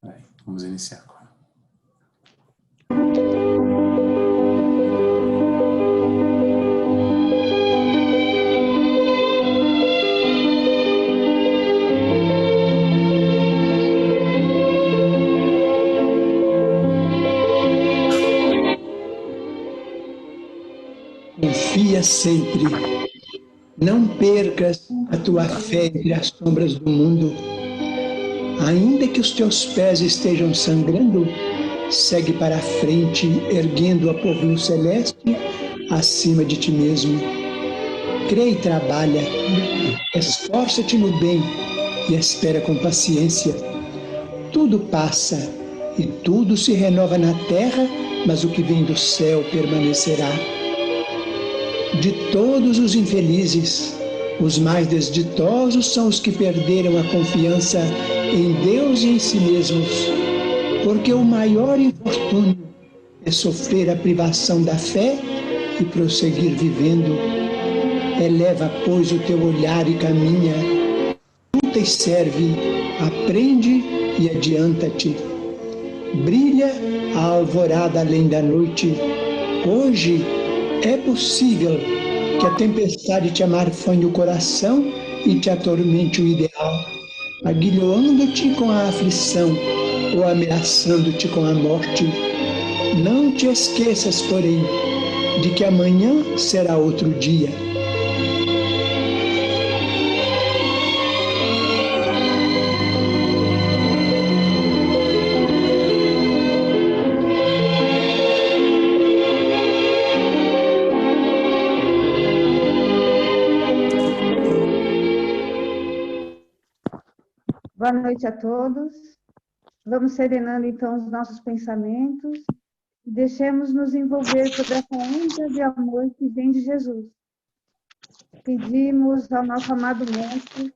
Aí, vamos iniciar agora. Confia sempre. Não percas a tua fé entre as sombras do mundo. Ainda que os teus pés estejam sangrando, segue para a frente, erguendo a por luz celeste acima de ti mesmo. Crê e trabalha. Esforça-te no bem e espera com paciência. Tudo passa e tudo se renova na terra, mas o que vem do céu permanecerá. De todos os infelizes, os mais desditosos são os que perderam a confiança em Deus e em si mesmos, porque o maior infortúnio é sofrer a privação da fé e prosseguir vivendo. Eleva, pois, o teu olhar e caminha, luta e serve, aprende e adianta-te. Brilha a alvorada além da noite. Hoje é possível que a tempestade te amarfanhe o coração e te atormente o ideal, aguilhoando-te com a aflição ou ameaçando-te com a morte. Não te esqueças, porém, de que amanhã será outro dia. Boa noite a todos. Vamos serenando então os nossos pensamentos e deixemos-nos envolver por essa onda de amor que vem de Jesus. Pedimos ao nosso amado Mestre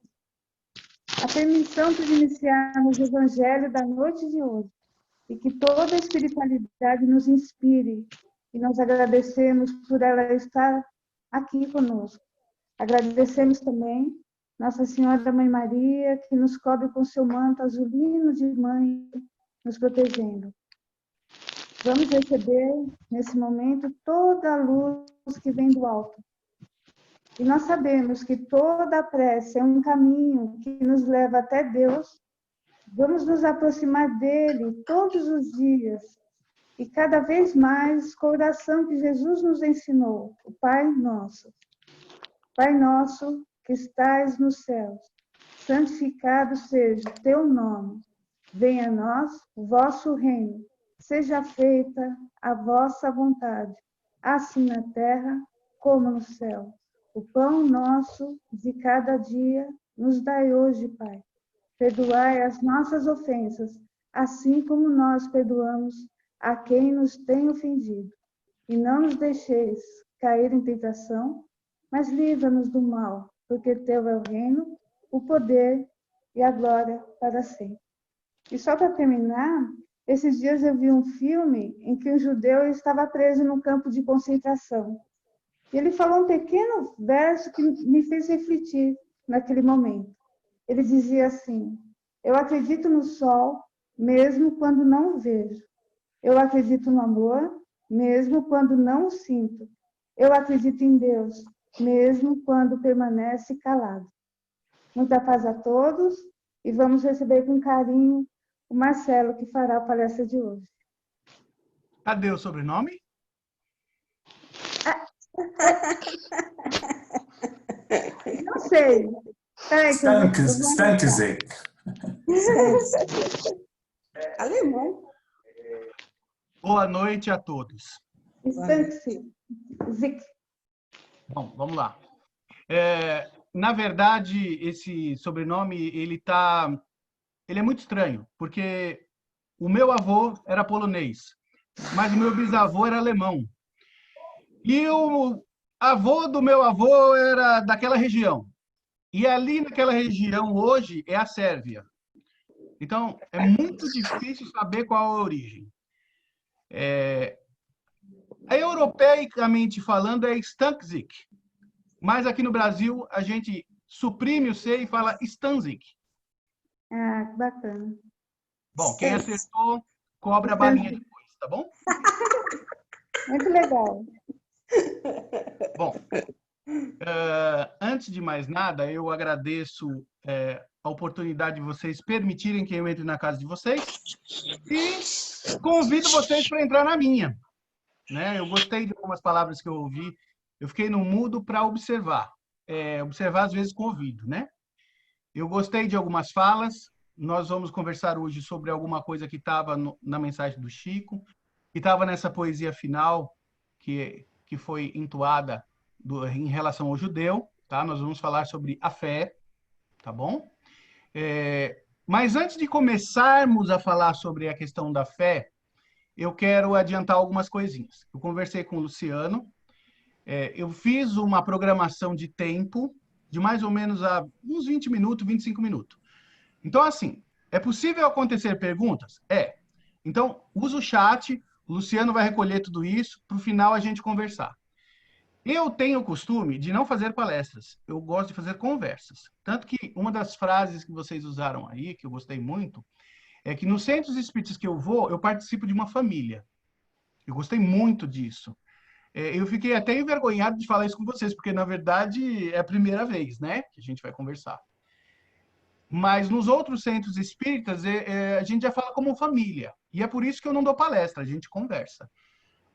a permissão para iniciarmos o Evangelho da noite de hoje e que toda a espiritualidade nos inspire e nós agradecemos por ela estar aqui conosco. Agradecemos também Nossa Senhora Mãe Maria, que nos cobre com seu manto azulino de mãe, nos protegendo. Vamos receber, nesse momento, toda a luz que vem do alto. E nós sabemos que toda a prece é um caminho que nos leva até Deus. Vamos nos aproximar dele todos os dias e cada vez mais com a oração que Jesus nos ensinou, o Pai Nosso. Pai nosso, que estais nos céus, santificado seja o teu nome. Venha a nós o vosso reino. Seja feita a vossa vontade, assim na terra como no céu. O pão nosso de cada dia nos dai hoje, Pai. Perdoai as nossas ofensas, assim como nós perdoamos a quem nos tem ofendido. E não nos deixeis cair em tentação, mas livra-nos do mal, porque teu é o reino, o poder e a glória para sempre. E só para terminar, esses dias eu vi um filme em que um judeu estava preso num campo de concentração. E ele falou um pequeno verso que me fez refletir naquele momento. Ele dizia assim: eu acredito no sol, mesmo quando não o vejo. Eu acredito no amor, mesmo quando não o sinto. Eu acredito em Deus, mesmo quando permanece calado. Muita paz a todos e vamos receber com carinho o Marcelo, que fará a palestra de hoje. Cadê o sobrenome? Não sei. Stanczyk. Alemão. Boa noite a todos. Stanczyk. Bom, vamos lá. Na verdade, esse sobrenome ele é muito estranho, porque o meu avô era polonês, mas o meu bisavô era alemão. E o avô do meu avô era daquela região. E ali naquela região hoje é a Sérvia. Então, é muito difícil saber qual a origem. Europeicamente falando, é Stanczyk. Mas aqui no Brasil, a gente suprime o C e fala Stanczyk. Ah, que bacana. Bom, quem acertou, cobra a balinha depois, tá bom? Muito legal. Bom, antes de mais nada, eu agradeço a oportunidade de vocês permitirem que eu entre na casa de vocês e convido vocês para entrar na minha. Né? Eu gostei de algumas palavras que eu ouvi, eu fiquei no mudo para observar. Observar, às vezes, com o ouvido, né? Eu gostei de algumas falas, nós vamos conversar hoje sobre alguma coisa que estava na mensagem do Chico, que estava nessa poesia final, que foi entoada em relação ao judeu, tá? Nós vamos falar sobre a fé, tá bom? Mas antes de começarmos a falar sobre a questão da fé, eu quero adiantar algumas coisinhas. Eu conversei com o Luciano, eu fiz uma programação de tempo de mais ou menos uns 20 minutos, 25 minutos. Então, assim, é possível acontecer perguntas? Então, usa o chat, o Luciano vai recolher tudo isso, para o final a gente conversar. Eu tenho o costume de não fazer palestras, eu gosto de fazer conversas. Tanto que uma das frases que vocês usaram aí, que eu gostei muito, é que nos centros espíritas que eu vou, eu participo de uma família. Eu gostei muito disso. Eu fiquei até envergonhado de falar isso com vocês, porque, na verdade, é a primeira vez, né, que a gente vai conversar. Mas nos outros centros espíritas, a gente já fala como família. E é por isso que eu não dou palestra, a gente conversa.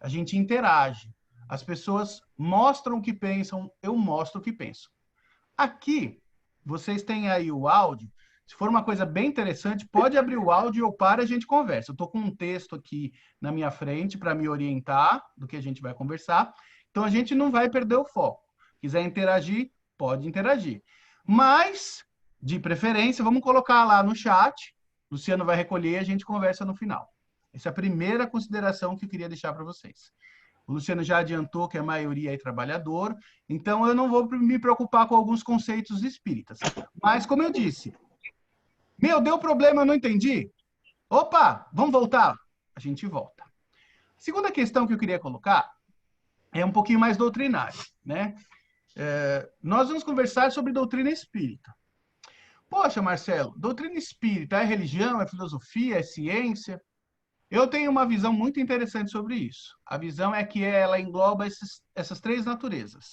A gente interage. As pessoas mostram o que pensam, eu mostro o que penso. Aqui, vocês têm aí o áudio. Se for uma coisa bem interessante, pode abrir o áudio ou para a gente conversa. Eu estou com um texto aqui na minha frente para me orientar do que a gente vai conversar. Então, a gente não vai perder o foco. Quiser interagir, pode interagir. Mas, de preferência, vamos colocar lá no chat. Luciano vai recolher e a gente conversa no final. Essa é a primeira consideração que eu queria deixar para vocês. O Luciano já adiantou que a maioria é trabalhador, então eu não vou me preocupar com alguns conceitos espíritas. Mas, como eu disse, deu problema, eu não entendi. Opa, vamos voltar? A gente volta. A segunda questão que eu queria colocar é um pouquinho mais doutrinária, né? Nós vamos conversar sobre doutrina espírita. Poxa, Marcelo, doutrina espírita é religião, é filosofia, é ciência? Eu tenho uma visão muito interessante sobre isso. A visão é que ela engloba essas três naturezas.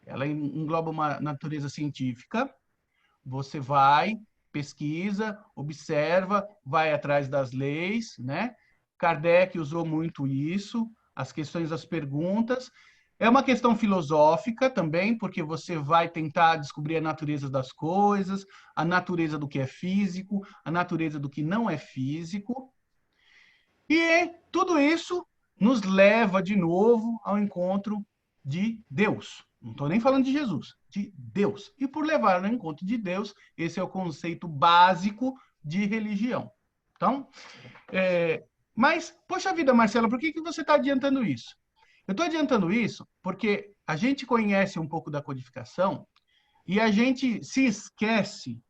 Ela engloba uma natureza científica, você vai, pesquisa, observa, vai atrás das leis, né? Kardec usou muito isso, as questões das perguntas. É uma questão filosófica também, porque você vai tentar descobrir a natureza das coisas, a natureza do que é físico, a natureza do que não é físico. E tudo isso nos leva de novo ao encontro de Deus. Não estou nem falando de Jesus, de Deus. E por levar ao encontro de Deus, esse é o conceito básico de religião. Então, mas, poxa vida, Marcela, por que você está adiantando isso? Eu estou adiantando isso porque a gente conhece um pouco da codificação e a gente se esquece,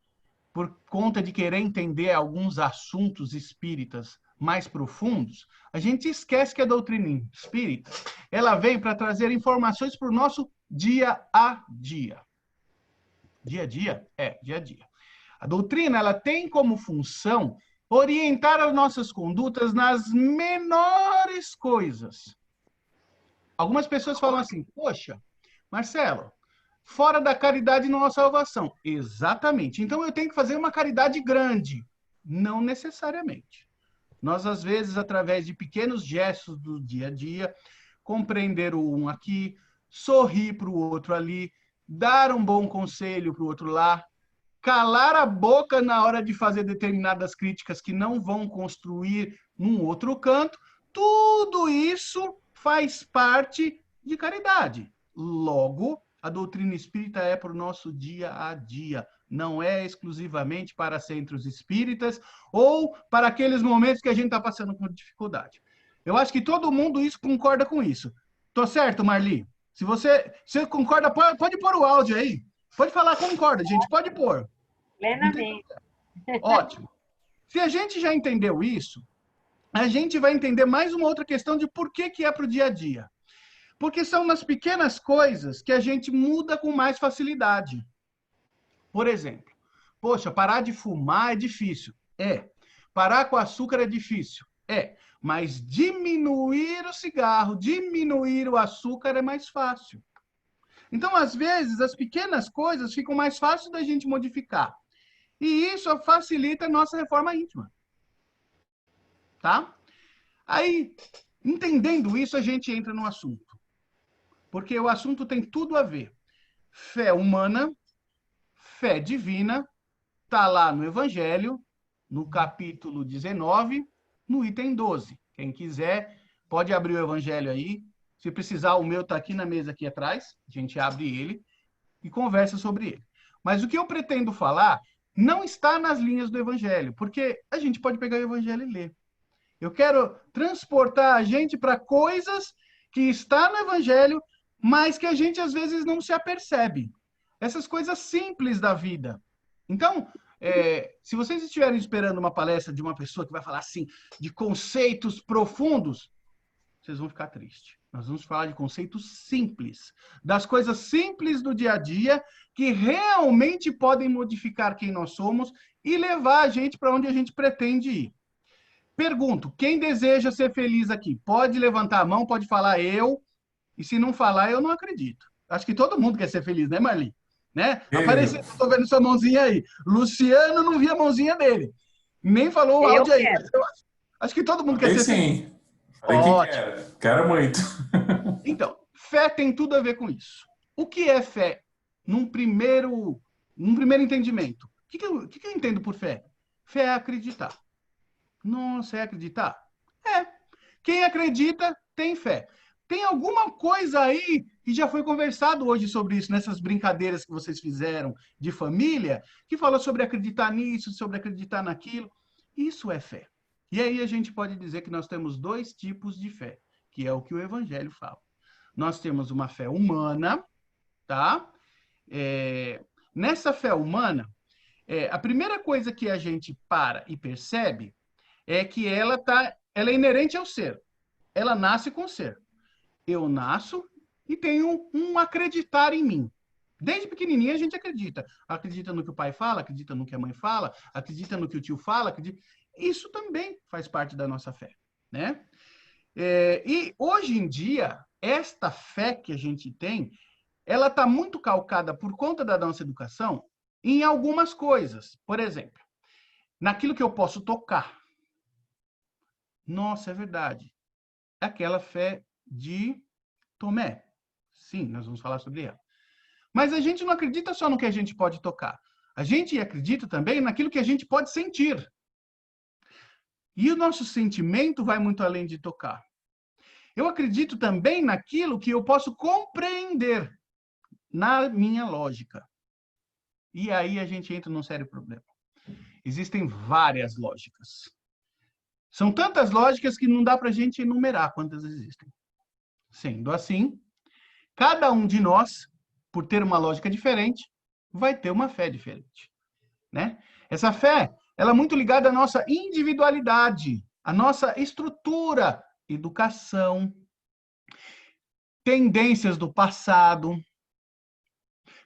por conta de querer entender alguns assuntos espíritas mais profundos, a gente esquece que a doutrina espírita, ela vem para trazer informações para o nosso dia a dia. Dia a dia? Dia a dia. A doutrina, ela tem como função orientar as nossas condutas nas menores coisas. Algumas pessoas falam assim, poxa, Marcelo, fora da caridade não há salvação. Exatamente. Então eu tenho que fazer uma caridade grande. Não necessariamente. Nós, às vezes, através de pequenos gestos do dia a dia, compreender o um aqui, sorrir para o outro ali, dar um bom conselho para o outro lá, calar a boca na hora de fazer determinadas críticas que não vão construir num outro canto, tudo isso faz parte de caridade. Logo, a doutrina espírita é para o nosso dia a dia. Não é exclusivamente para centros espíritas ou para aqueles momentos que a gente está passando por dificuldade. Eu acho que todo mundo concorda com isso. Tô certo, Marli? Se você concorda, pode pôr o áudio aí. Pode falar concorda, gente. Pode pôr. Plenamente. Ótimo. Se a gente já entendeu isso, a gente vai entender mais uma outra questão de por que é para o dia a dia. Porque são nas pequenas coisas que a gente muda com mais facilidade. Por exemplo, poxa, parar de fumar é difícil. parar com o açúcar é difícil. Mas diminuir o cigarro, diminuir o açúcar é mais fácil. Então, às vezes, as pequenas coisas ficam mais fáceis da gente modificar. E isso facilita a nossa reforma íntima. Tá? Aí, entendendo isso, a gente entra no assunto. Porque o assunto tem tudo a ver. Fé humana, fé divina, está lá no Evangelho, no capítulo 19, no item 12. Quem quiser, pode abrir o Evangelho aí. Se precisar, o meu está aqui na mesa aqui atrás. A gente abre ele e conversa sobre ele. Mas o que eu pretendo falar não está nas linhas do Evangelho, porque a gente pode pegar o Evangelho e ler. Eu quero transportar a gente para coisas que está no Evangelho, mas que a gente às vezes não se apercebe. Essas coisas simples da vida. Então, se vocês estiverem esperando uma palestra de uma pessoa que vai falar assim, de conceitos profundos, vocês vão ficar tristes. Nós vamos falar de conceitos simples, das coisas simples do dia a dia, que realmente podem modificar quem nós somos e levar a gente para onde a gente pretende ir. Pergunto, quem deseja ser feliz aqui? Pode levantar a mão, pode falar eu, e se não falar, eu não acredito. Acho que todo mundo quer ser feliz, né, Marli? Né? Apareceu, estou vendo sua mãozinha aí. Luciano não vi a mãozinha dele. Nem falou o áudio aí. Acho que todo mundo quer ser feliz. Falei que quero muito. Então, fé tem tudo a ver com isso. O que é fé? Num primeiro entendimento. O que eu entendo por fé? Fé é acreditar. Nossa, é acreditar? Quem acredita tem fé. Tem alguma coisa aí que já foi conversado hoje sobre isso, nessas brincadeiras que vocês fizeram de família, que fala sobre acreditar nisso, sobre acreditar naquilo. Isso é fé. E aí a gente pode dizer que nós temos dois tipos de fé, que é o que o Evangelho fala. Nós temos uma fé humana, tá? Nessa fé humana, a primeira coisa que a gente para e percebe é que ela é inerente ao ser. Ela nasce com o ser. Eu nasço e tenho um acreditar em mim. Desde pequenininha a gente acredita. Acredita no que o pai fala, acredita no que a mãe fala, acredita no que o tio fala, acredita... Isso também faz parte da nossa fé, né? E hoje em dia, esta fé que a gente tem, ela está muito calcada por conta da nossa educação em algumas coisas. Por exemplo, naquilo que eu posso tocar. Nossa, é verdade. Aquela fé de Tomé. Sim, nós vamos falar sobre ela. Mas a gente não acredita só no que a gente pode tocar. A gente acredita também naquilo que a gente pode sentir. E o nosso sentimento vai muito além de tocar. Eu acredito também naquilo que eu posso compreender na minha lógica. E aí a gente entra num sério problema. Existem várias lógicas. São tantas lógicas que não dá para a gente enumerar quantas existem. Sendo assim, cada um de nós, por ter uma lógica diferente, vai ter uma fé diferente, né? Essa fé, ela é muito ligada à nossa individualidade, à nossa estrutura, educação, tendências do passado,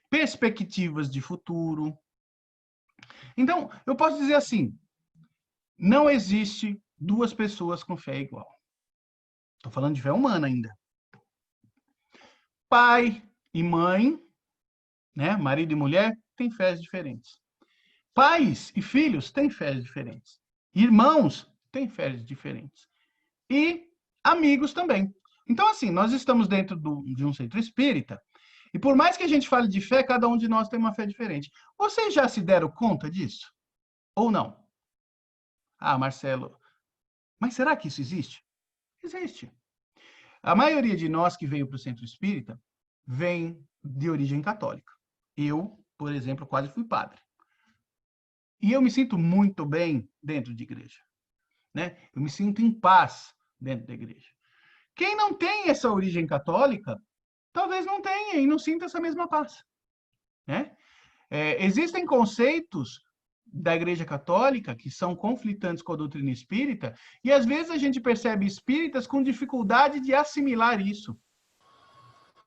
perspectivas de futuro. Então, eu posso dizer assim, não existe duas pessoas com fé igual. Estou falando de fé humana ainda. Pai e mãe, né, marido e mulher, têm fés diferentes. Pais e filhos têm fés diferentes. Irmãos têm fés diferentes. E amigos também. Então, assim, nós estamos dentro de um centro espírita, e por mais que a gente fale de fé, cada um de nós tem uma fé diferente. Vocês já se deram conta disso? Ou não? Ah, Marcelo, mas será que isso existe? Existe. A maioria de nós que veio para o centro espírita vem de origem católica. Eu, por exemplo, quase fui padre. E eu me sinto muito bem dentro de igreja, né? Eu me sinto em paz dentro da igreja. Quem não tem essa origem católica, talvez não tenha e não sinta essa mesma paz, né? Existem conceitos da Igreja Católica que são conflitantes com a doutrina espírita e às vezes a gente percebe espíritas com dificuldade de assimilar isso.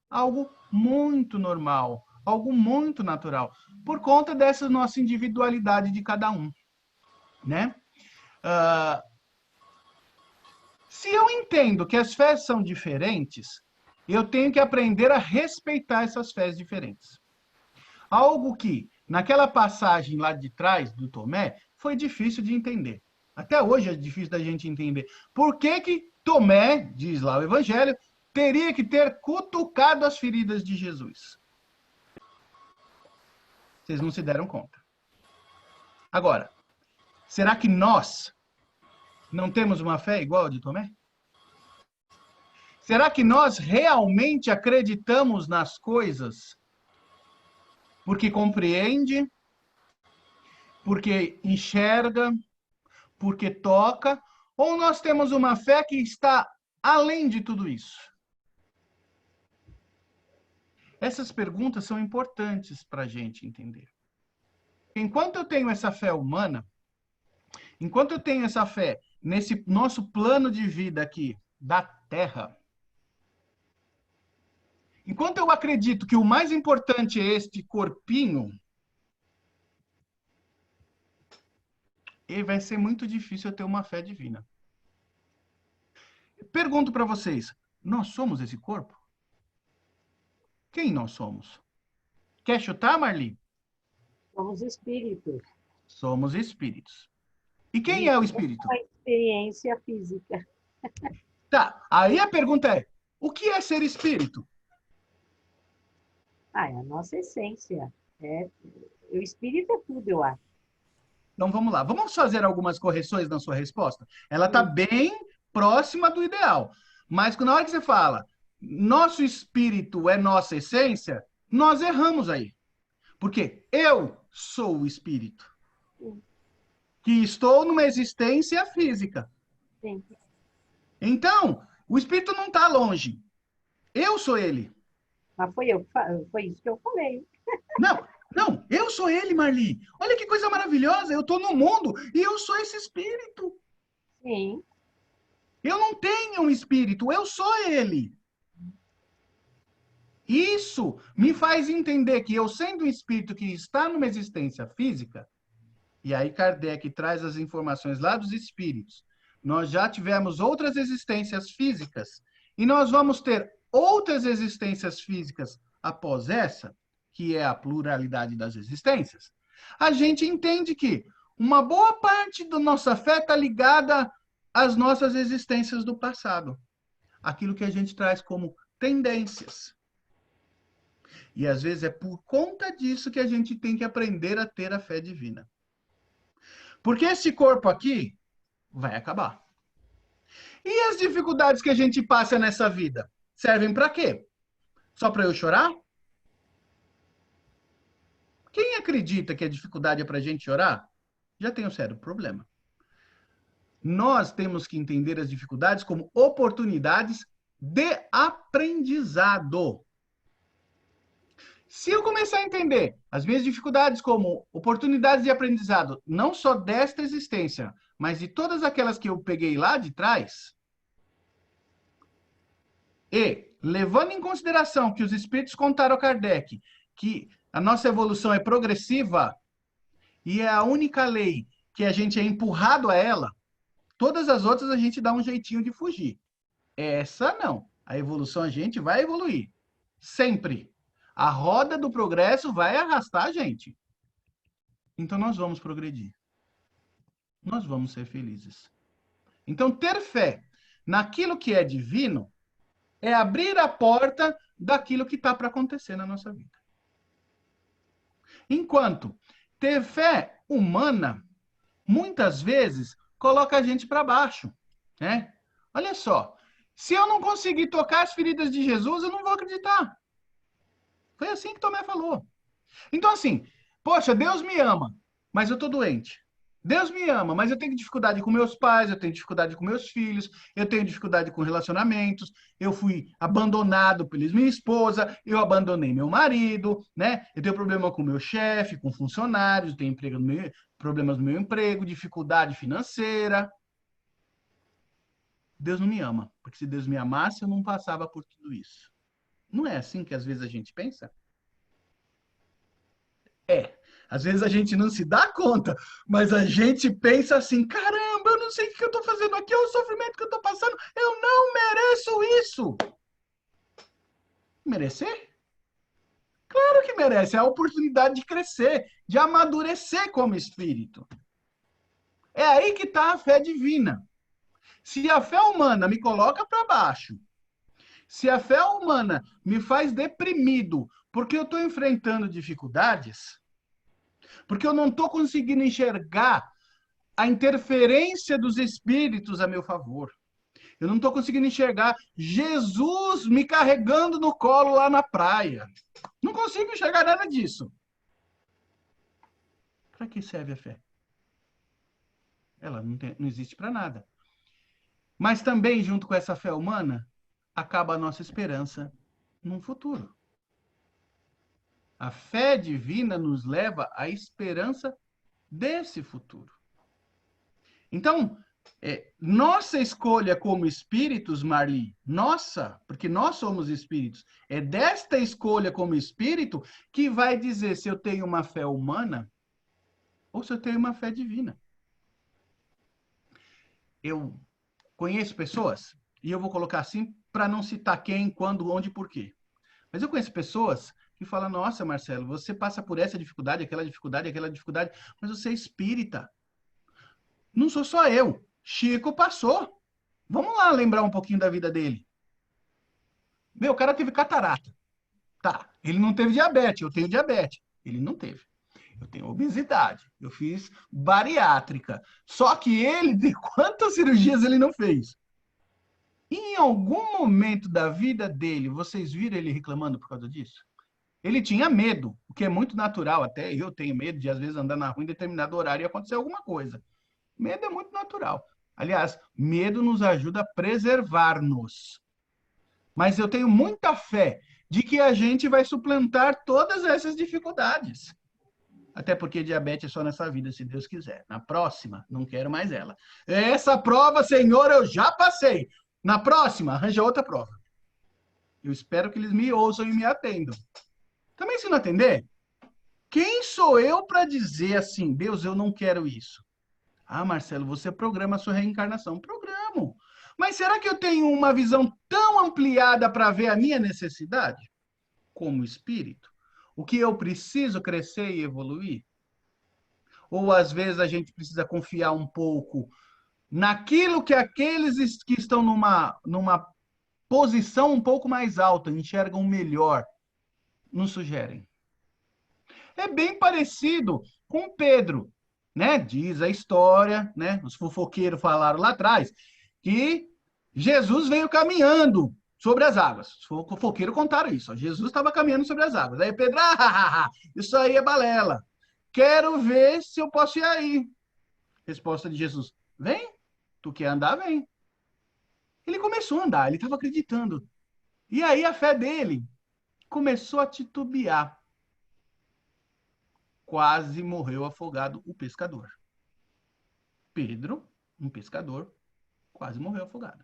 Algo muito normal, algo muito natural, por conta dessa nossa individualidade de cada um, né? Se eu entendo que as fés são diferentes, eu tenho que aprender a respeitar essas fés diferentes. Algo que, naquela passagem lá de trás do Tomé, foi difícil de entender. Até hoje é difícil da gente entender. Por que que Tomé, diz lá o Evangelho, teria que ter cutucado as feridas de Jesus? Vocês não se deram conta. Agora, será que nós não temos uma fé igual a de Tomé? Será que nós realmente acreditamos nas coisas porque compreende, porque enxerga, porque toca, ou nós temos uma fé que está além de tudo isso? Essas perguntas são importantes para a gente entender. Enquanto eu tenho essa fé humana, enquanto eu tenho essa fé nesse nosso plano de vida aqui da Terra, enquanto eu acredito que o mais importante é este corpinho, vai ser muito difícil eu ter uma fé divina. Pergunto para vocês, nós somos esse corpo? Quem nós somos? Quer chutar, Marli? Somos espíritos. Somos espíritos. E quem é o espírito? A experiência física. Tá, aí a pergunta é, o que é ser espírito? É a nossa essência. O espírito é tudo, eu acho. Então vamos lá, vamos fazer algumas correções na sua resposta? Ela está bem próxima do ideal. Mas na hora que você fala, nosso espírito é nossa essência, nós erramos aí. Porque eu sou o espírito. Que estou numa existência física. Sim. Então, o espírito não está longe. Eu sou ele. Mas foi isso que eu falei. Não, eu sou ele, Marli. Olha que coisa maravilhosa. Eu estou no mundo e eu sou esse espírito. Sim. Eu não tenho um espírito, eu sou ele. Isso me faz entender que eu, sendo um espírito que está numa existência física, e aí Kardec traz as informações lá dos espíritos, nós já tivemos outras existências físicas, e nós vamos ter outras existências físicas após essa, que é a pluralidade das existências. A gente entende que uma boa parte da nossa fé está ligada às nossas existências do passado. Aquilo que a gente traz como tendências. E às vezes é por conta disso que a gente tem que aprender a ter a fé divina. Porque esse corpo aqui vai acabar. E as dificuldades que a gente passa nessa vida servem para quê? Só para eu chorar? Quem acredita que a dificuldade é para a gente chorar, já tem um sério problema. Nós temos que entender as dificuldades como oportunidades de aprendizado. Se eu começar a entender as minhas dificuldades como oportunidades de aprendizado, não só desta existência, mas de todas aquelas que eu peguei lá de trás, e levando em consideração que os espíritos contaram a Kardec que a nossa evolução é progressiva e é a única lei que a gente é empurrado a ela, todas as outras a gente dá um jeitinho de fugir. Essa não. A evolução a gente vai evoluir. Sempre. A roda do progresso vai arrastar a gente. Então nós vamos progredir. Nós vamos ser felizes. Então ter fé naquilo que é divino é abrir a porta daquilo que está para acontecer na nossa vida. Enquanto ter fé humana, muitas vezes, coloca a gente para baixo. Né? Olha só, se eu não conseguir tocar as feridas de Jesus, eu não vou acreditar. Foi assim que Tomé falou. Então, assim, poxa, Deus me ama, mas eu estou doente. Deus me ama, mas eu tenho dificuldade com meus pais, eu tenho dificuldade com meus filhos, eu tenho dificuldade com relacionamentos, eu fui abandonado pela minha esposa, eu abandonei meu marido, né? Eu tenho problema com meu chefe, com funcionários, eu tenho problemas no meu emprego, dificuldade financeira. Deus não me ama, porque se Deus me amasse, eu não passava por tudo isso. Não é assim que às vezes a gente pensa? É. Às vezes a gente não se dá conta, mas a gente pensa assim, caramba, eu não sei o que eu estou fazendo aqui, olha o sofrimento que eu estou passando, eu não mereço isso. Merecer? Claro que merece, é a oportunidade de crescer, de amadurecer como espírito. É aí que está a fé divina. Se a fé humana me coloca para baixo, se a fé humana me faz deprimido, porque eu estou enfrentando dificuldades, porque eu não estou conseguindo enxergar a interferência dos espíritos a meu favor. Eu não estou conseguindo enxergar Jesus me carregando no colo lá na praia. Não consigo enxergar nada disso. Para que serve a fé? Ela não existe para nada. Mas também, junto com essa fé humana, acaba a nossa esperança num futuro. A fé divina nos leva à esperança desse futuro. Então, nossa escolha como espíritos, Marli, nossa, porque nós somos espíritos, é desta escolha como espírito que vai dizer se eu tenho uma fé humana ou se eu tenho uma fé divina. Eu conheço pessoas, e eu vou colocar assim para não citar quem, quando, onde e por quê. Mas eu conheço pessoas que falam, nossa, Marcelo, você passa por essa dificuldade, aquela dificuldade, mas você é espírita. Não sou só eu. Chico passou. Vamos lá lembrar um pouquinho da vida dele. Meu, o cara teve catarata. Tá, ele não teve diabetes, eu tenho diabetes. Ele não teve. Eu tenho obesidade. Eu fiz bariátrica. Só que ele, de quantas cirurgias ele não fez? Em algum momento da vida dele, vocês viram ele reclamando por causa disso? Ele tinha medo, o que é muito natural. Até eu tenho medo de, às vezes, andar na rua em determinado horário e acontecer alguma coisa. Medo é muito natural. Aliás, medo nos ajuda a preservar-nos. Mas eu tenho muita fé de que a gente vai suplantar todas essas dificuldades. Até porque diabetes é só nessa vida, se Deus quiser. Na próxima, não quero mais ela. Essa prova, Senhor, eu já passei. Na próxima, arranja outra prova. Eu espero que eles me ouçam e me atendam. Também, se não atender, quem sou eu para dizer assim, Deus, eu não quero isso? Ah, Marcelo, você programa a sua reencarnação. Programo. Mas será que eu tenho uma visão tão ampliada para ver a minha necessidade? Como espírito? O que eu preciso crescer e evoluir? Ou às vezes a gente precisa confiar um pouco naquilo que aqueles que estão numa posição um pouco mais alta, enxergam melhor, nos sugerem. É bem parecido com Pedro, né? Diz a história, né? Os fofoqueiros falaram lá atrás que Jesus veio caminhando sobre as águas. Os fofoqueiros contaram isso. Ó. Jesus estava caminhando sobre as águas. Aí Pedro, isso aí é balela. Quero ver se eu posso ir aí. Resposta de Jesus, vem, tu quer andar, vem. Ele começou a andar, ele estava acreditando. E aí a fé dele começou a titubear. Quase morreu afogado o pescador. Pedro, um pescador, quase morreu afogado.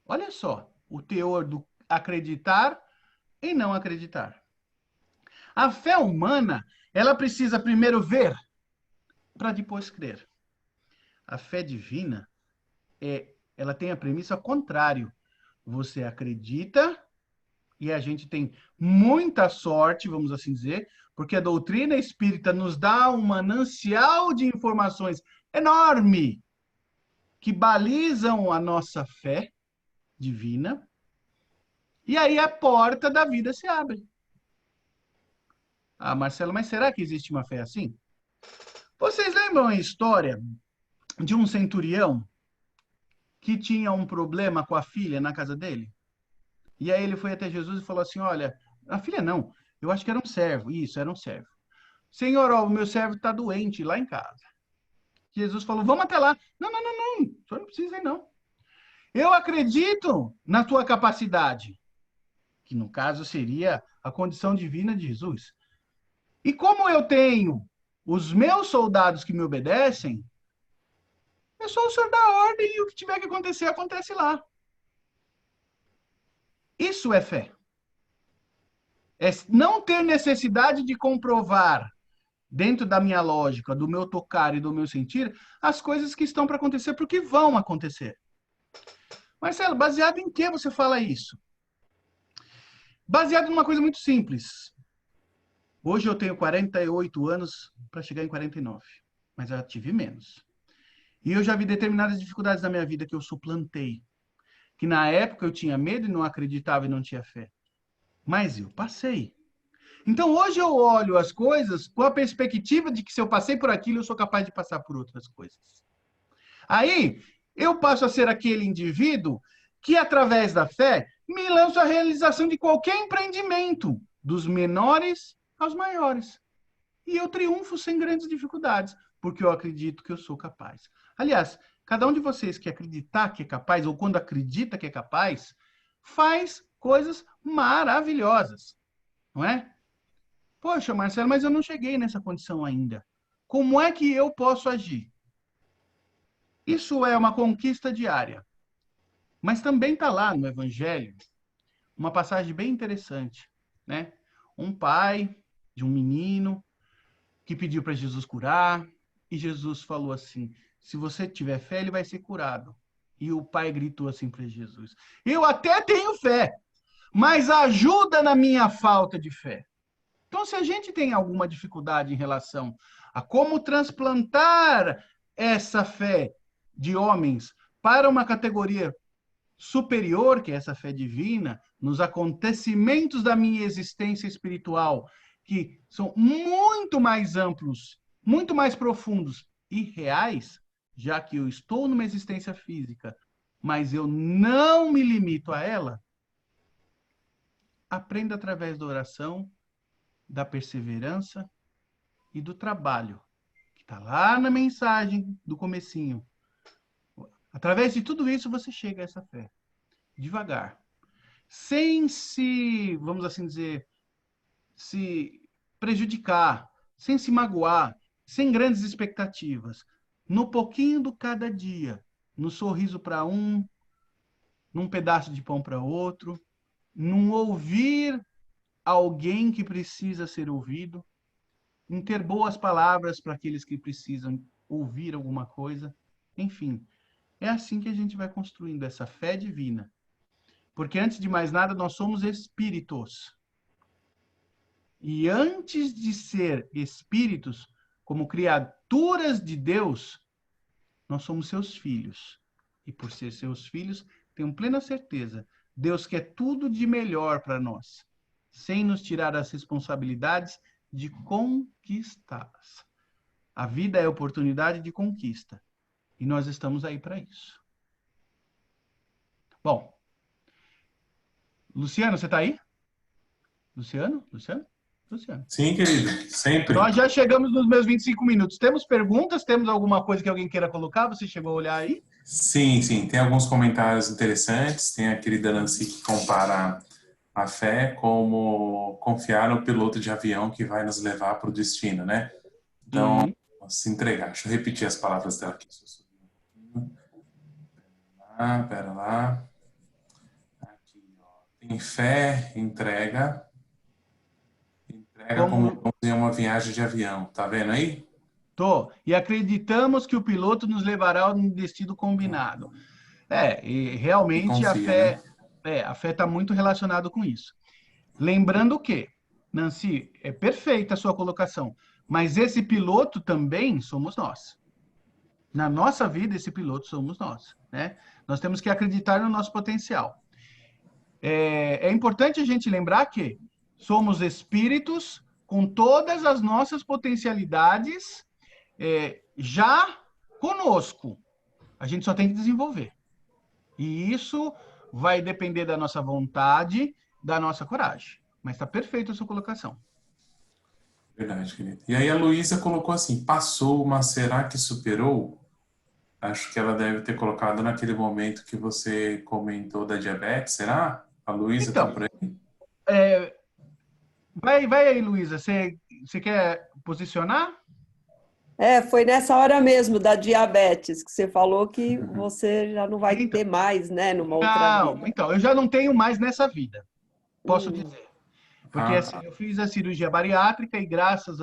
Olha só o teor do acreditar e não acreditar. A fé humana, ela precisa primeiro ver para depois crer. A fé divina, ela tem a premissa ao contrário. Você acredita e a gente tem muita sorte, vamos assim dizer, porque a doutrina espírita nos dá um manancial de informações enorme que balizam a nossa fé divina, e aí a porta da vida se abre. Ah, Marcelo, mas será que existe uma fé assim? Vocês lembram a história de um centurião que tinha um problema com a filha na casa dele? E aí ele foi até Jesus e falou assim, olha, a filha não, eu acho que era um servo. Isso, era um servo. Senhor, ó, o meu servo está doente lá em casa. Jesus falou, vamos até lá. Não, o senhor não precisa ir, não. Eu acredito na tua capacidade, que no caso seria a condição divina de Jesus. E como eu tenho os meus soldados que me obedecem, é só o senhor dar ordem e o que tiver que acontecer, acontece lá. Isso é fé. É não ter necessidade de comprovar dentro da minha lógica, do meu tocar e do meu sentir, as coisas que estão para acontecer, porque vão acontecer. Marcelo, baseado em que você fala isso? Baseado numa coisa muito simples. Hoje eu tenho 48 anos para chegar em 49, mas eu tive menos. E eu já vi determinadas dificuldades na minha vida que eu suplantei. Que na época eu tinha medo e não acreditava e não tinha fé. Mas eu passei. Então hoje eu olho as coisas com a perspectiva de que se eu passei por aquilo, eu sou capaz de passar por outras coisas. Aí eu passo a ser aquele indivíduo que, através da fé, me lanço à realização de qualquer empreendimento, dos menores aos maiores. E eu triunfo sem grandes dificuldades, porque eu acredito que eu sou capaz. Aliás, cada um de vocês que acreditar que é capaz, ou quando acredita que é capaz, faz coisas maravilhosas, não é? Poxa, Marcelo, mas eu não cheguei nessa condição ainda. Como é que eu posso agir? Isso é uma conquista diária. Mas também está lá no Evangelho uma passagem bem interessante, né? Um pai de um menino que pediu para Jesus curar, e Jesus falou assim: se você tiver fé, ele vai ser curado. E o pai gritou assim para Jesus: eu até tenho fé, mas ajuda na minha falta de fé. Então, se a gente tem alguma dificuldade em relação a como transplantar essa fé de homens para uma categoria superior, que é essa fé divina, nos acontecimentos da minha existência espiritual, que são muito mais amplos, muito mais profundos e reais, já que eu estou numa existência física, mas eu não me limito a ela, aprenda através da oração, da perseverança e do trabalho, que está lá na mensagem do comecinho. Através de tudo isso, você chega a essa fé. Devagar. Sem se, vamos assim dizer, se prejudicar, sem se magoar, sem grandes expectativas. No pouquinho do cada dia. No sorriso para um, num pedaço de pão para outro, num ouvir alguém que precisa ser ouvido, em ter boas palavras para aqueles que precisam ouvir alguma coisa. Enfim, é assim que a gente vai construindo essa fé divina. Porque, antes de mais nada, nós somos espíritos. E antes de ser espíritos, como criaturas de Deus, nós somos seus filhos. E por ser seus filhos, tenho plena certeza, Deus quer tudo de melhor para nós, sem nos tirar as responsabilidades de conquistá-las. A vida é oportunidade de conquista. E nós estamos aí para isso. Bom, Luciano, você está aí? Luciano? Sim, querido, sempre. Nós já chegamos nos meus 25 minutos. Temos perguntas? Temos alguma coisa que alguém queira colocar? Você chegou a olhar aí? Sim. Tem alguns comentários interessantes. Tem a querida Nancy que compara a fé como confiar no piloto de avião que vai nos levar para o destino, né? Então, se entregar. Deixa eu repetir as palavras dela aqui. Pera lá. Aqui, ó. Tem fé, entrega como em uma viagem de avião. Tá vendo aí? Tô. E acreditamos que o piloto nos levará ao destino combinado. E realmente confia, a fé, né? A fé está muito relacionada com isso. Lembrando que, Nancy, é perfeita a sua colocação, mas esse piloto também somos nós. Na nossa vida, esse piloto somos nós, né? Nós temos que acreditar no nosso potencial. É importante a gente lembrar que somos espíritos com todas as nossas potencialidades já conosco. A gente só tem que desenvolver. E isso vai depender da nossa vontade, da nossa coragem. Mas está perfeita a sua colocação. Verdade, querido. E aí a Luísa colocou assim, passou, mas será que superou? Acho que ela deve ter colocado naquele momento que você comentou da diabetes, será? A Luísa Então, tá por aí? Vai aí, Luísa. Você quer posicionar? Foi nessa hora mesmo da diabetes que você falou que você já não vai ter mais, né, numa outra vida. Então, eu já não tenho mais nessa vida, posso dizer. Porque assim, eu fiz a cirurgia bariátrica e graças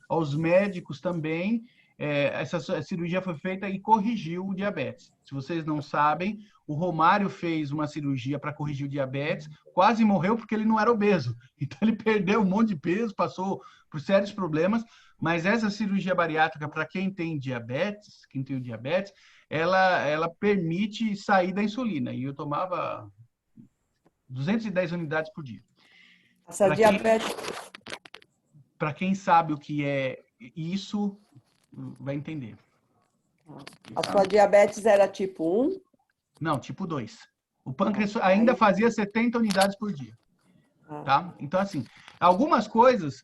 aos médicos também, essa cirurgia foi feita e corrigiu o diabetes. Se vocês não sabem, o Romário fez uma cirurgia para corrigir o diabetes, quase morreu porque ele não era obeso. Então ele perdeu um monte de peso, passou por sérios problemas, mas essa cirurgia bariátrica, para quem tem diabetes, ela permite sair da insulina. E eu tomava 210 unidades por dia. Essa diabetes... Para quem sabe o que é isso, vai entender. A sua diabetes era tipo 1? Não, tipo 2. O pâncreas ainda fazia 70 unidades por dia. Tá? Então, assim, algumas coisas,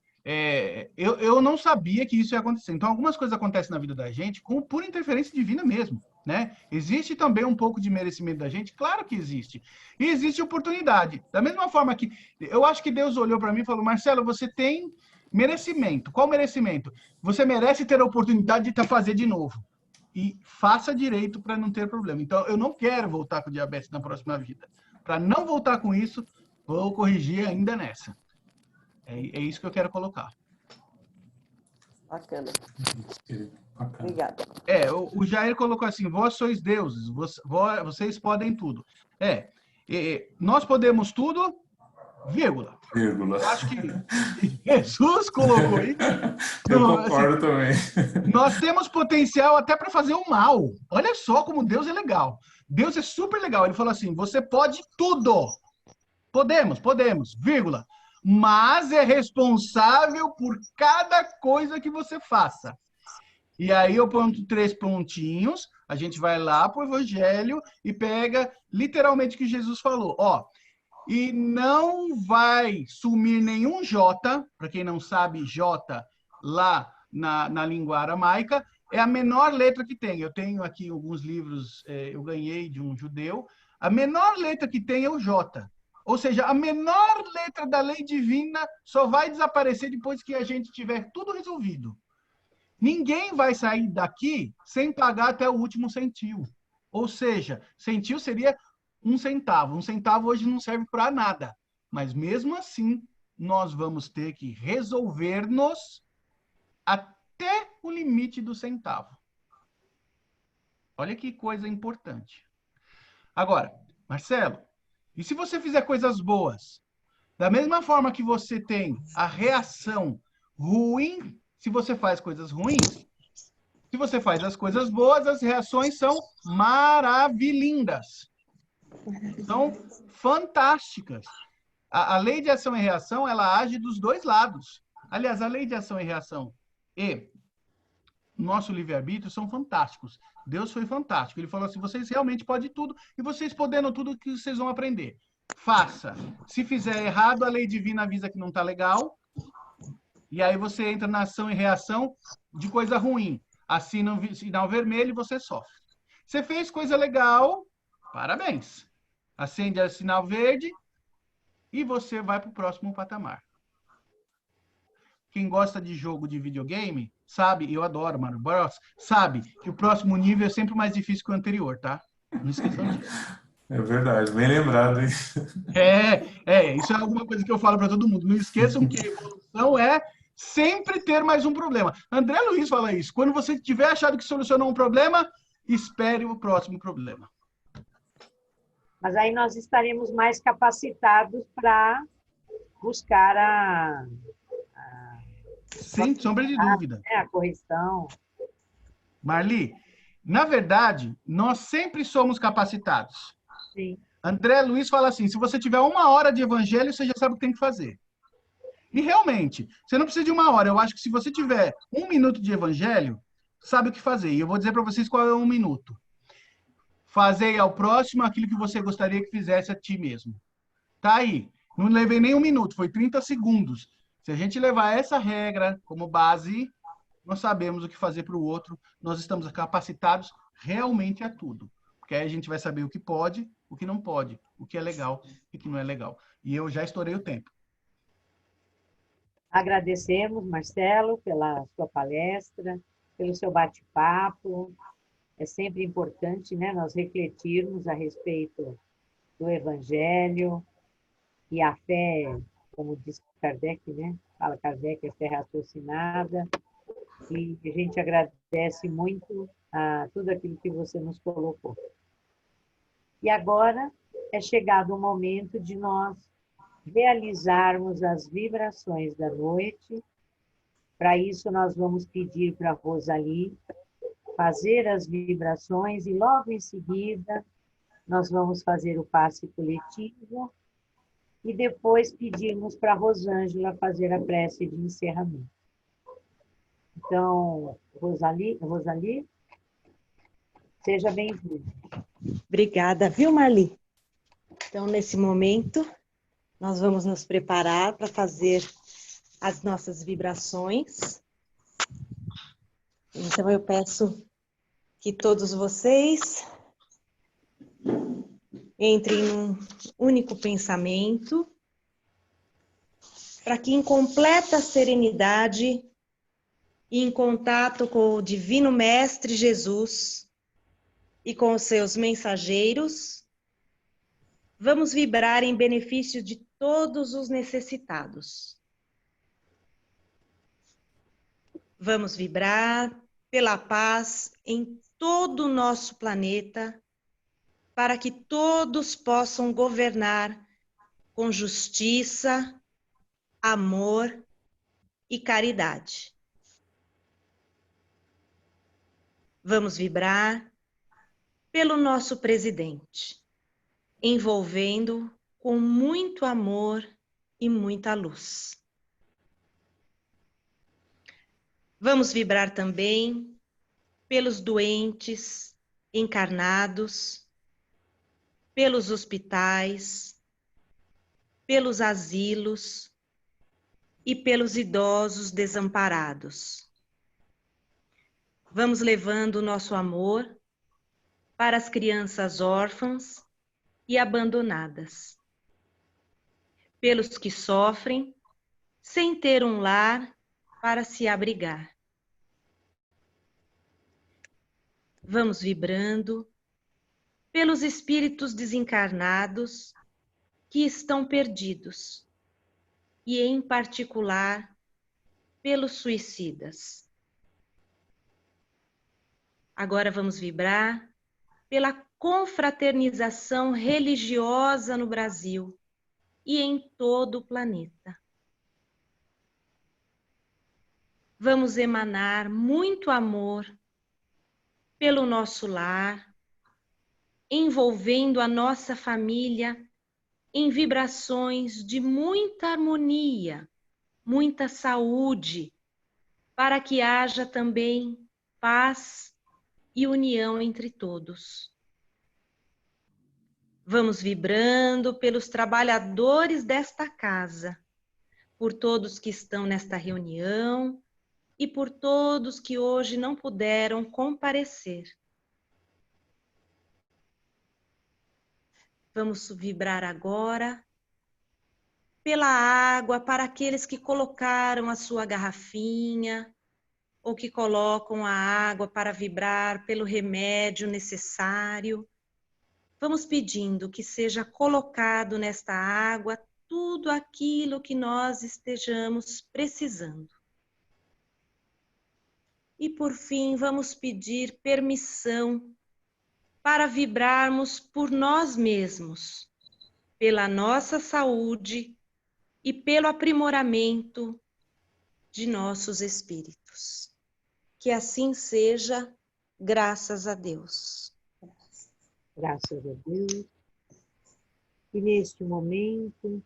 eu não sabia que isso ia acontecer. Então, algumas coisas acontecem na vida da gente por interferência divina mesmo. Né? Existe também um pouco de merecimento da gente? Claro que existe. E existe oportunidade. Da mesma forma que eu acho que Deus olhou para mim e falou: Marcelo, você tem merecimento. Qual merecimento? Você merece ter a oportunidade de fazer de novo. E faça direito para não ter problema. Então, eu não quero voltar com diabetes na próxima vida. Para não voltar com isso, vou corrigir ainda nessa. É isso que eu quero colocar. Bacana. Obrigada. O Jair colocou assim: vós sois deuses, vocês podem tudo. Nós podemos tudo, vírgula. Eu acho que Jesus colocou isso. Eu concordo também. Nós temos potencial até para fazer o mal. Olha só como Deus é legal. Deus é super legal. Ele falou assim: você pode tudo. Podemos, vírgula. Mas é responsável por cada coisa que você faça. E aí eu ponho 3 pontinhos, a gente vai lá para o Evangelho e pega literalmente o que Jesus falou. E não vai sumir nenhum J, para quem não sabe, J lá na língua aramaica, é a menor letra que tem. Eu tenho aqui alguns livros, eu ganhei de um judeu. A menor letra que tem é o J. Ou seja, a menor letra da lei divina só vai desaparecer depois que a gente tiver tudo resolvido. Ninguém vai sair daqui sem pagar até o último centil. Ou seja, centil seria 1 centavo. 1 centavo hoje não serve para nada. Mas mesmo assim, nós vamos ter que resolver-nos até o limite do centavo. Olha que coisa importante. Agora, Marcelo, e se você fizer coisas boas? Da mesma forma que você tem a reação ruim, se você faz coisas ruins, se você faz as coisas boas, as reações são maravilhindas. São fantásticas. A lei de ação e reação, ela age dos dois lados. Aliás, a lei de ação e reação e nosso livre-arbítrio são fantásticos. Deus foi fantástico. Ele falou assim: vocês realmente podem tudo, e vocês podendo tudo, que vocês vão aprender. Faça. Se fizer errado, a lei divina avisa que não está legal. E aí você entra na ação e reação de coisa ruim. Assina um sinal vermelho e você sofre. Você fez coisa legal, parabéns. Acende o sinal verde e você vai para o próximo patamar. Quem gosta de jogo de videogame, sabe, eu adoro Mario Bros, sabe que o próximo nível é sempre mais difícil que o anterior, tá? Não esqueçam disso. É verdade, bem lembrado, hein? Isso é alguma coisa que eu falo para todo mundo. Não esqueçam que evolução é sempre ter mais um problema. André Luiz fala isso. Quando você tiver achado que solucionou um problema, espere o próximo problema. Mas aí nós estaremos mais capacitados para buscar sem sombra de dúvida. A correção. Marli, na verdade, nós sempre somos capacitados. Sim. André Luiz fala assim: se você tiver 1 hora de evangelho, você já sabe o que tem que fazer. E realmente, você não precisa de 1 hora. Eu acho que se você tiver 1 minuto de evangelho, sabe o que fazer. E eu vou dizer para vocês qual é o 1 minuto. Fazei ao próximo aquilo que você gostaria que fizesse a ti mesmo. Tá aí. Não levei nem 1 minuto, foi 30 segundos. Se a gente levar essa regra como base, nós sabemos o que fazer para o outro, nós estamos capacitados realmente a tudo. Porque aí a gente vai saber o que pode, o que não pode, o que é legal e o que não é legal. E eu já estourei o tempo. Agradecemos, Marcelo, pela sua palestra, pelo seu bate-papo. É sempre importante, né, nós refletirmos a respeito do Evangelho, e a fé como diz Kardec, né? Fala Kardec, é fé raciocinada, e a gente agradece muito a tudo aquilo que você nos colocou. E agora é chegado o momento de nós realizarmos as vibrações da noite. Para isso, nós vamos pedir para a Rosali fazer as vibrações e logo em seguida nós vamos fazer o passe coletivo e depois pedimos para a Rosângela fazer a prece de encerramento. Então, Rosali, seja bem-vinda. Obrigada, viu, Marli? Então, nesse momento, nós vamos nos preparar para fazer as nossas vibrações. Então, eu peço que todos vocês entrem num único pensamento, para que em completa serenidade e em contato com o Divino Mestre Jesus e com os seus mensageiros, vamos vibrar em benefício de todos os necessitados. Vamos vibrar pela paz em todo o nosso planeta, para que todos possam governar com justiça, amor e caridade. Vamos vibrar pelo nosso presidente, envolvendo com muito amor e muita luz. Vamos vibrar também pelos doentes, encarnados, pelos hospitais, pelos asilos e pelos idosos desamparados. Vamos levando o nosso amor para as crianças órfãs e abandonadas, pelos que sofrem sem ter um lar para se abrigar. Vamos vibrando pelos espíritos desencarnados que estão perdidos e, em particular, pelos suicidas. Agora vamos vibrar pela confraternização religiosa no Brasil e em todo o planeta. Vamos emanar muito amor pelo nosso lar, envolvendo a nossa família em vibrações de muita harmonia, muita saúde, para que haja também paz e união entre todos. Vamos vibrando pelos trabalhadores desta casa, por todos que estão nesta reunião e por todos que hoje não puderam comparecer. Vamos vibrar agora pela água para aqueles que colocaram a sua garrafinha ou que colocam a água para vibrar pelo remédio necessário. Vamos pedindo que seja colocado nesta água tudo aquilo que nós estejamos precisando. E por fim, vamos pedir permissão para vibrarmos por nós mesmos, pela nossa saúde e pelo aprimoramento de nossos espíritos. Que assim seja, graças a Deus. Graças a Deus. E neste momento,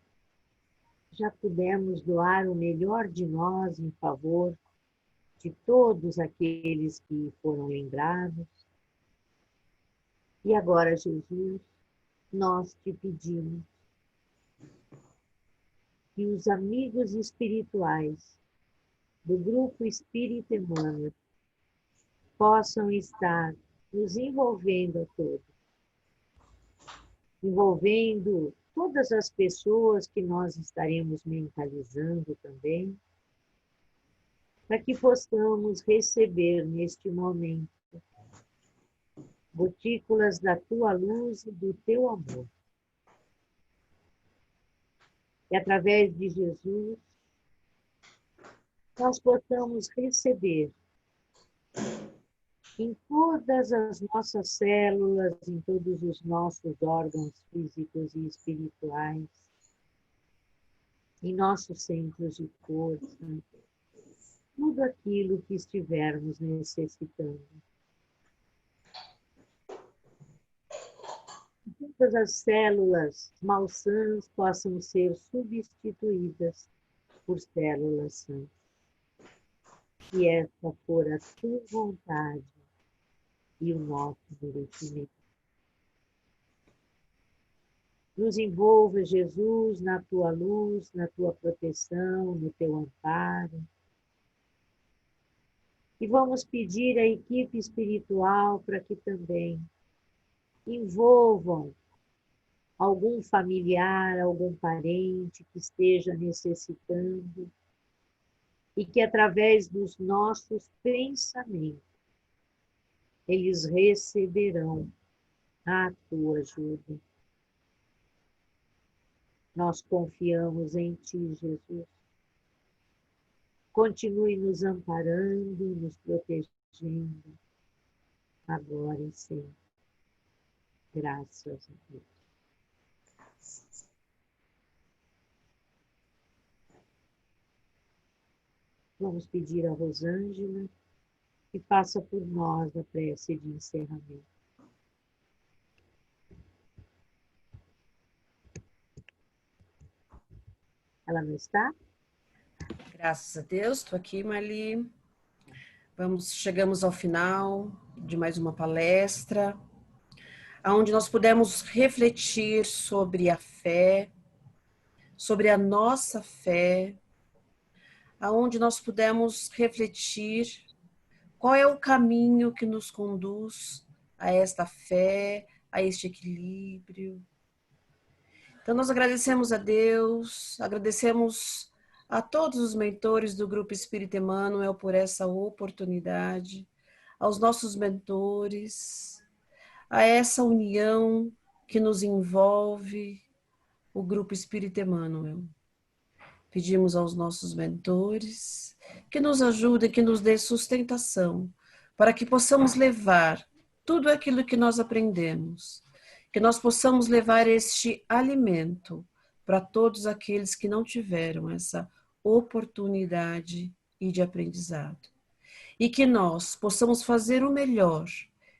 já pudemos doar o melhor de nós em favor de todos aqueles que foram lembrados. E agora, Jesus, nós te pedimos que os amigos espirituais do Grupo Espírita Emmanuel possam estar nos envolvendo a todos, envolvendo todas as pessoas que nós estaremos mentalizando também, para que possamos receber neste momento gotículas da tua luz e do teu amor. que através de Jesus nós possamos receber em todas as nossas células, em todos os nossos órgãos físicos e espirituais, em nossos centros de força, tudo aquilo que estivermos necessitando. Todas as células malsãs possam ser substituídas por células sãs. Se esta for a tua vontade e o nosso merecimento. Nos envolva, Jesus, na tua luz, na tua proteção, no teu amparo. E vamos pedir à equipe espiritual para que também envolvam algum familiar, algum parente que esteja necessitando e que através dos nossos pensamentos eles receberão a tua ajuda. Nós confiamos em ti, Jesus. Continue nos amparando, nos protegendo, agora e sempre. Graças a Deus. Vamos pedir a Rosângela que faça por nós a prece de encerramento. Ela não está? Graças a Deus, estou aqui, Marli. Chegamos ao final de mais uma palestra, onde nós pudemos refletir sobre a fé, sobre a nossa fé, aonde nós pudemos refletir qual é o caminho que nos conduz a esta fé, a este equilíbrio. Então, nós agradecemos a Deus, agradecemos a todos os mentores do Grupo Espírita Emmanuel por essa oportunidade, aos nossos mentores, a essa união que nos envolve o Grupo Espírita Emmanuel. Pedimos aos nossos mentores que nos ajudem, que nos dê sustentação, para que possamos levar tudo aquilo que nós aprendemos, que nós possamos levar este alimento para todos aqueles que não tiveram essa oportunidade e de aprendizado. E que nós possamos fazer o melhor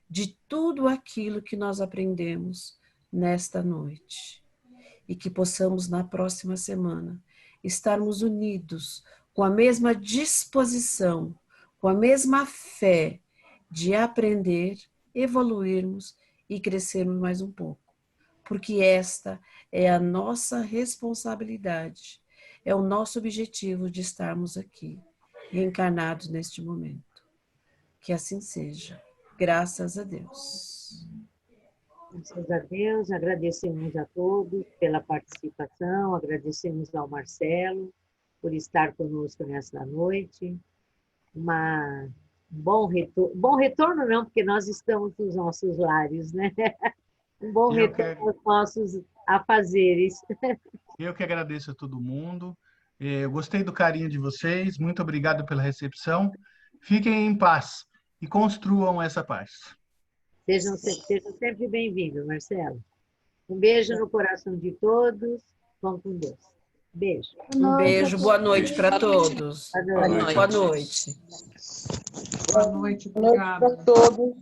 de tudo aquilo que nós aprendemos nesta noite. E que possamos, na próxima semana, estarmos unidos com a mesma disposição, com a mesma fé de aprender, evoluirmos e crescermos mais um pouco. Porque esta é a nossa responsabilidade, é o nosso objetivo de estarmos aqui, reencarnados neste momento. Que assim seja. Graças a Deus. Graças a Deus, agradecemos a todos pela participação, agradecemos ao Marcelo por estar conosco nesta noite. Bom retorno não, porque nós estamos nos nossos lares, né? Um bom retorno aos nossos afazeres. Eu que agradeço a todo mundo. Eu gostei do carinho de vocês, muito obrigado pela recepção. Fiquem em paz e construam essa paz. Sejam sempre bem-vindos, Marcelo. Um beijo no coração de todos. Vamos com Deus. Beijo. Um beijo, boa noite para todos. Boa noite. Boa noite. Boa noite, obrigada. Boa noite para todos.